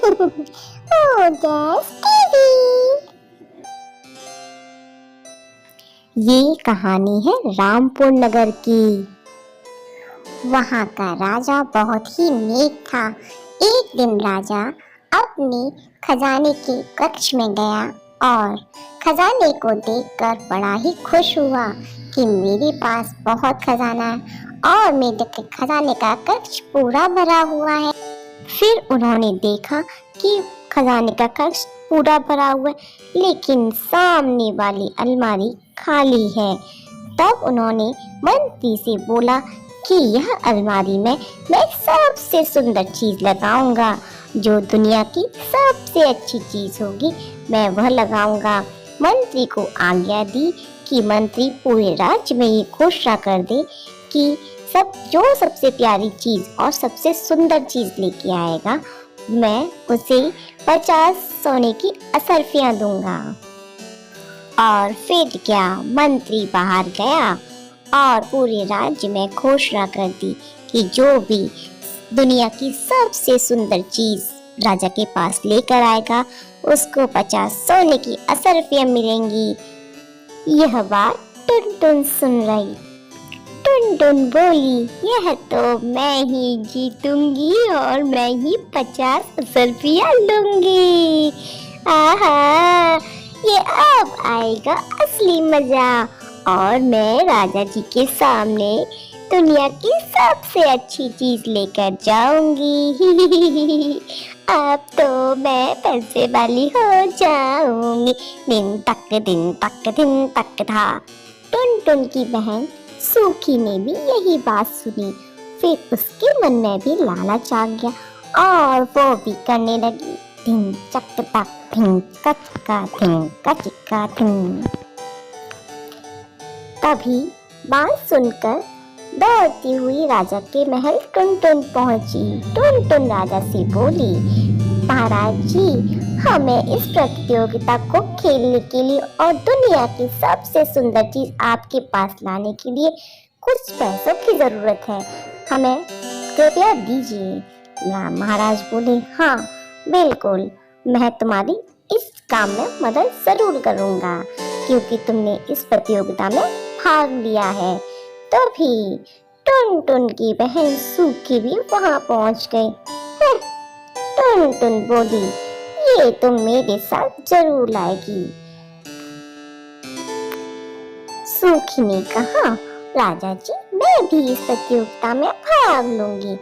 ओ gas TV. ये कहानी है रामपुर नगर की। वहाँ का राजा बहुत ही नेक था। एक दिन राजा अपने खजाने के कक्ष में गया और खजाने को देखकर बड़ा ही खुश हुआ कि मेरे पास बहुत खजाना है और मेरे खजाने का कक्ष पूरा भरा हुआ है। फिर उन्होंने देखा कि खजाने का कक्ष पूरा भरा हुआ है, लेकिन सामने वाली अलमारी खाली है। तब उन्होंने मंत्री से बोला कि यह अलमारी में मैं सबसे सुंदर चीज लगाऊंगा, जो दुनिया की सबसे अच्छी चीज होगी मैं वह लगाऊंगा। मंत्री को आज्ञा दी कि मंत्री पूरे राज्य में ये घोषणा कर दे कि जो सबसे प्यारी चीज और सबसे सुंदर चीज लेके आएगा मैं उसे 50 सोने की असरफियां दूंगा। और फिर क्या, मंत्री बाहर गया और पूरे राज्य में घोषणा कर दी कि जो भी दुनिया की सबसे सुंदर चीज राजा के पास लेकर आएगा उसको 50 सोने की असरफियां मिलेंगी। यह बात टुनटुन सुन रही। टुनटुन बोली, यह तो मैं ही जीतूंगी और मैं ही 50 असरफियां लूंगी। आहा, ये अब आएगा असली मजा और मैं राजा जी के सामने दुनिया की सबसे अच्छी चीज लेकर जाऊंगी। अब तो मैं पैसे वाली हो जाऊंगी। दिन तक था। टुनटुन की बहन सूखी ने भी यही बात सुनी। फिर उसके मन में भी लालच आ गया और वो भी करने लगी धिन चक तक धिन कचका धिन कचका धिन। तभी बात सुनकर दौड़ती हुई राजा के महल टुनटुन पहुंची। टुनटुन राजा से बोली, महाराज जी, हमें इस प्रतियोगिता को खेलने के लिए और दुनिया की सबसे सुंदर चीज आपके पास लाने के लिए कुछ पैसों की जरूरत है, हमें कृपया दीजिए। महाराज बोले, हाँ बिल्कुल, मैं तुम्हारी इस काम में मदद जरूर करूंगा क्योंकि तुमने इस प्रतियोगिता में भाग लिया है। तभी टुनटुन की बहन सूखी भी वहां पहुंच गई। टुनटुन बोली, ये तुम मेरे साथ जरूर लाएगी। सूखी ने कहा, राजा जी, मैं भी इस प्रतियोगिता में भाग लूंगी।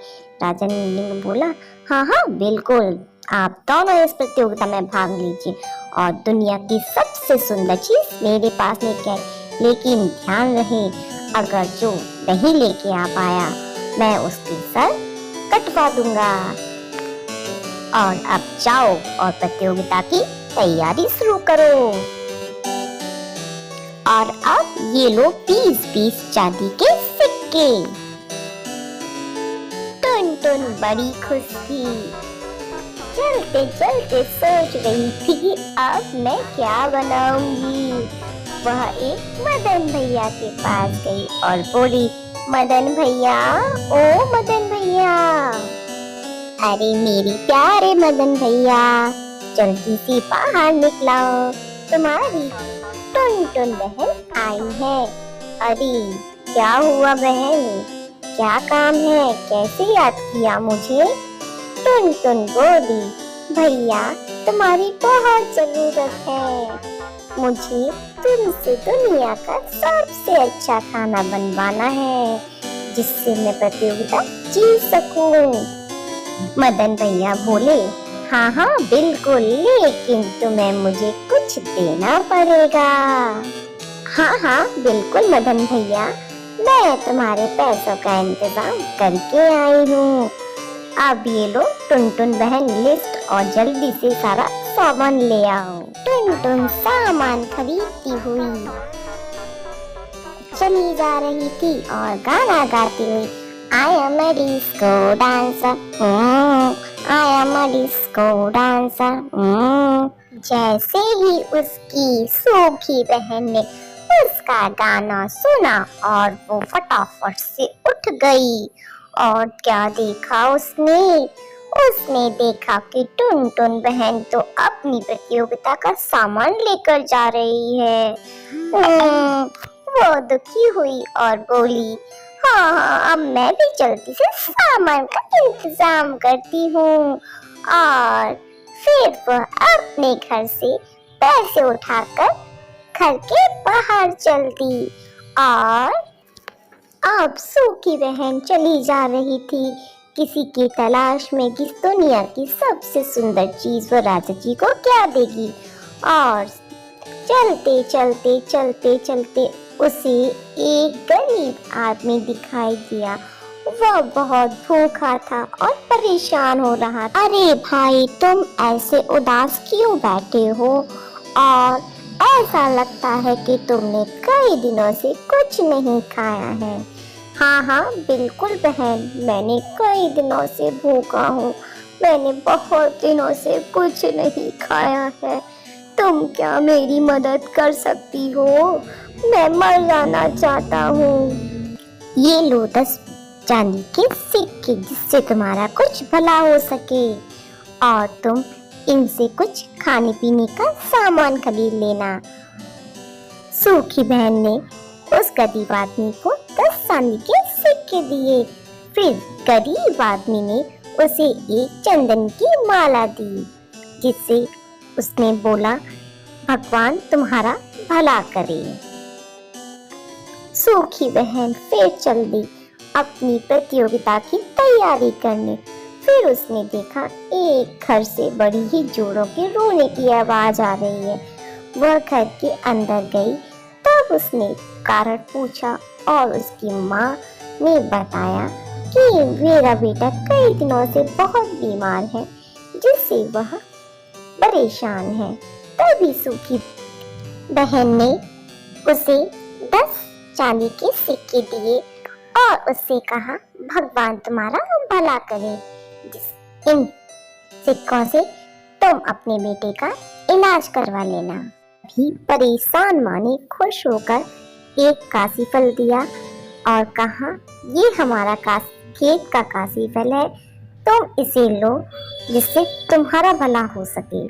राजा ने बोला, हाँ हाँ बिल्कुल, आप दोनों इस प्रतियोगिता में भाग लीजिए और दुनिया की सबसे सुंदर चीज मेरे पास लेके आए। लेकिन ध्यान रहे, अगर जो नहीं लेके आ पाया मैं उसकी सर कटवा दूंगा। और अब जाओ और प्रतियोगिता की तैयारी शुरू करो। और अब ये लो 20-20 चांदी के सिक्के। टुनटुन बड़ी खुश थी। चलते चलते सोच रही थी कि अब मैं क्या बनाऊंगी। वह एक मदन भैया के पास गई और बोली, मदन भैया, ओ मदन भैया। अरे मेरे प्यारे मदन भैया, जल्दी से बाहर निकलाओ, तुम्हारी टुनटुन बहन आई है। अरे क्या हुआ बहन, क्या काम है, कैसे याद किया मुझे? टुनटुन बोली, भैया तुम्हारी बहुत जरूरत है, मुझे तुमसे दुनिया का सबसे अच्छा खाना बनवाना है जिससे मैं प्रतियोगिता जीत सकूं। मदन भैया बोले, हाँ हाँ बिल्कुल, लेकिन तुम्हें मुझे कुछ देना पड़ेगा। हाँ हाँ बिल्कुल मदन भैया, मैं तुम्हारे पैसों का इंतजाम करके आई हूँ। अब ये लो टुनटुन बहन लिस्ट और जल्दी से सारा सामान ले आओ। टुनटुन सामान खरीदती हुई चली जा रही थी और गाना गाती हुई, I am a disco dancer, I am a disco dancer। जैसे ही उसकी सूखी बहन ने उसका गाना सुना और वो फटाफट से उठ गई और क्या देखा उसने, उसने देखा कि टुनटुन बहन तो अपनी प्रतियोगिता का सामान लेकर जा रही है। वो दुखी हुई और बोली, हाँ हाँ, अब मैं भी जल्दी से सामान का इंतजाम करती हूँ। और फिर वह अपने घर से पैसे उठाकर घर के बाहर चल दी। और अब सूखी बहन चली जा रही थी किसी की तलाश में कि दुनिया की सबसे सुंदर चीज वो राजा जी को क्या देगी। और चलते चलते चलते चलते उसे एक गरीब आदमी दिखाई दिया। वह बहुत भूखा था और परेशान हो रहा था। अरे भाई, तुम ऐसे उदास क्यों बैठे हो और ऐसा लगता है कि तुमने कई दिनों से कुछ नहीं खाया है। हाँ हाँ बिल्कुल बहन, मैंने कई दिनों से भूखा हूँ। मैंने बहुत दिनों से कुछ नहीं खाया है। तुम क्या मेरी मदद कर सकती हो? मैं मर जाना चाहता हूँ। ये लो 10 चांदी के सिक्के, जिससे तुम्हारा कुछ भला हो सके, और तुम इनसे कुछ खाने पीने का सामान खरीद लेना। सूखी बहन ने उस गरीब आदमी को 10 चांदी के सिक्के दिए। फिर गरीब आदमी ने उसे एक चंदन की माला दी, जिससे उसने बोला, भगवान तुम्हारा भला करे। सूखी बहन फिर चल दी अपनी प्रतियोगिता की तैयारी करने। फिर उसने देखा एक घर से बड़ी ही जोरों के रोने की आवाज आ रही है। वह घर के अंदर गई। तब उसने कारण पूछा और उसकी माँ ने बताया कि मेरा बेटा कई दिनों से बहुत बीमार है, जिससे वह परेशान है। तभी सूखी बहन ने उसे 10 चांदी के सिक्के दिए और उससे कहा, भगवान तुम्हारा भला करे। इन सिक्कों से तुम अपने बेटे का इलाज करवा लेना। भी परेशान माँ ने खुश होकर एक काशी फल दिया और कहा, ये हमारा खेत का काशी फल है, तुम इसे लो, जिससे तुम्हारा भला हो सके।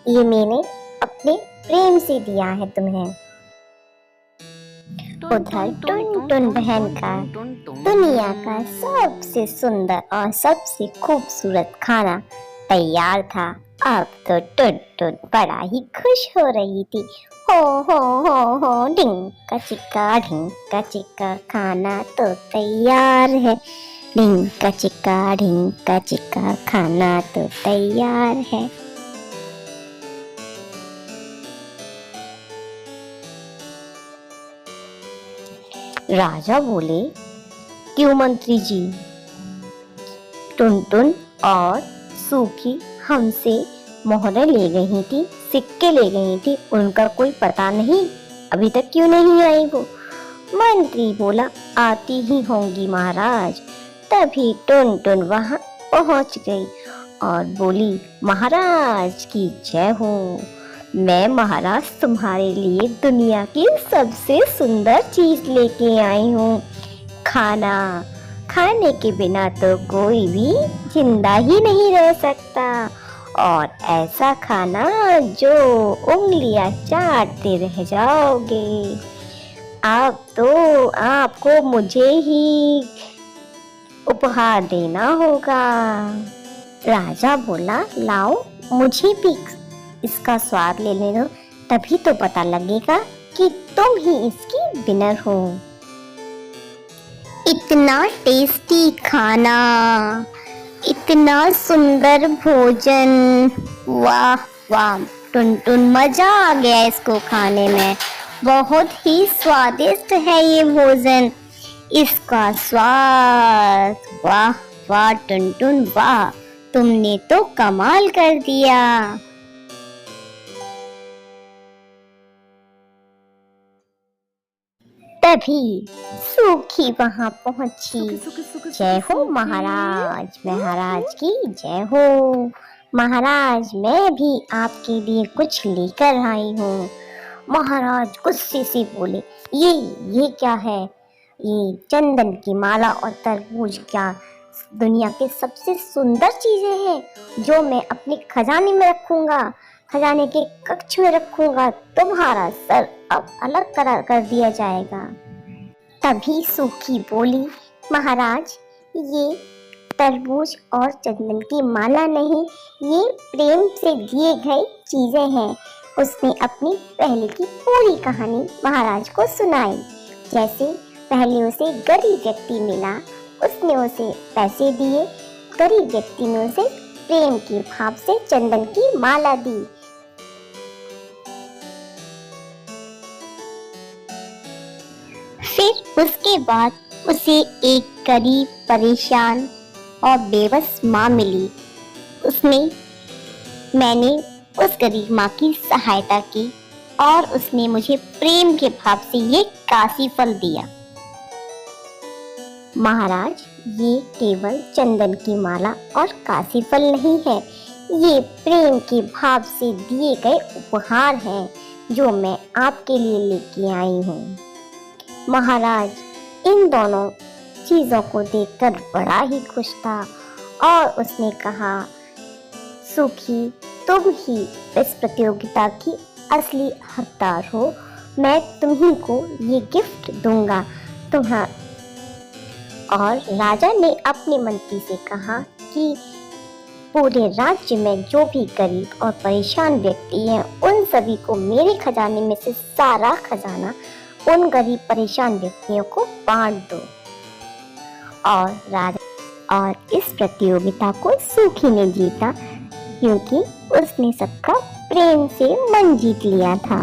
ये मैंने अपने प्रेम से दिया है तुम्हें। उधर टुनटुन बहन का दुनिया का सबसे सुंदर और सबसे खूबसूरत खाना तैयार था। अब तो टुनटुन बड़ा ही खुश हो रही थी। हो ढिंका चिक्का खाना तो तैयार है। ढिंका चिक्का खाना तो तैयार है। राजा बोले, क्यों मंत्री जी? टुनटुन और सूखी हमसे मोहरें ले गई थी, सिक्के ले गई थी, उनका कोई पता नहीं, अभी तक क्यों नहीं आई वो? मंत्री बोला, आती ही होंगी महाराज। तभी टुनटुन वहां पहुंच गई और बोली, महाराज की जय हो। मैं महाराज तुम्हारे लिए दुनिया की सबसे सुंदर चीज लेके आई हूँ, खाना। खाने के बिना तो कोई भी जिंदा ही नहीं रह सकता, और ऐसा खाना जो उंगलियां चाटते रह जाओगे। अब तो आपको मुझे ही उपहार देना होगा। राजा बोला, लाओ मुझे भी इसका स्वाद लेने दो, तभी तो पता लगेगा कि तुम ही इसकी विनर हो। इतना टेस्टी खाना, इतना सुंदर भोजन, वाह वाह टुनटुन, मजा आ गया इसको खाने में। बहुत ही स्वादिष्ट है ये भोजन, इसका स्वाद, वाह वाह टुनटुन वाह, तुमने तो कमाल कर दिया। तभी सूखी वहां पहुंची। जय हो महाराज, महाराज की जय हो। महाराज, मैं भी आपके लिए कुछ लेकर आई हूँ। महाराज गुस्से से बोले, ये क्या है? ये चंदन की माला और तरबूज क्या दुनिया के सबसे सुंदर चीजें हैं जो मैं अपने खजाने में रखूंगा, खजाने के कक्ष में रखूंगा। तुम्हारा सर अब अलग कर दिया जाएगा। तभी सूखी बोली, महाराज, ये तरबूज और चंदन की माला नहीं, ये प्रेम से दिए गए चीजें हैं। उसने अपनी पहले की पूरी कहानी महाराज को सुनाई। जैसे पहले उसे गरीब व्यक्ति मिला, उसने उसे पैसे दिए, गरीब व्यक्ति ने उसे प्रेम के भाव से चंदन की माला दी। फिर उसके बाद उसे एक गरीब, परेशान और बेबस माँ मिली। मैंने उस गरीब माँ की सहायता की और उसने मुझे प्रेम के भाव से ये काशी फल दिया। महाराज, ये केवल चंदन की माला और काशी फल नहीं है, ये प्रेम के भाव से दिए गए उपहार हैं जो मैं आपके लिए लेके आई हूँ। महाराज इन दोनों चीजों को देखकर बड़ा ही खुश था और उसने कहा, सुखी, तुम ही इस प्रतियोगिता की असली हकदार हो, मैं तुम्ही को ये गिफ्ट दूंगा। और राजा ने अपने मंत्री से कहा कि पूरे राज्य में जो भी गरीब और परेशान व्यक्ति हैं, उन सभी को मेरे खजाने में से सारा खजाना उन गरीब परेशान व्यक्तियों को बांट दो। और इस प्रतियोगिता को सूखी ने जीता, क्योंकि उसने सबका प्रेम से मन जीत लिया था।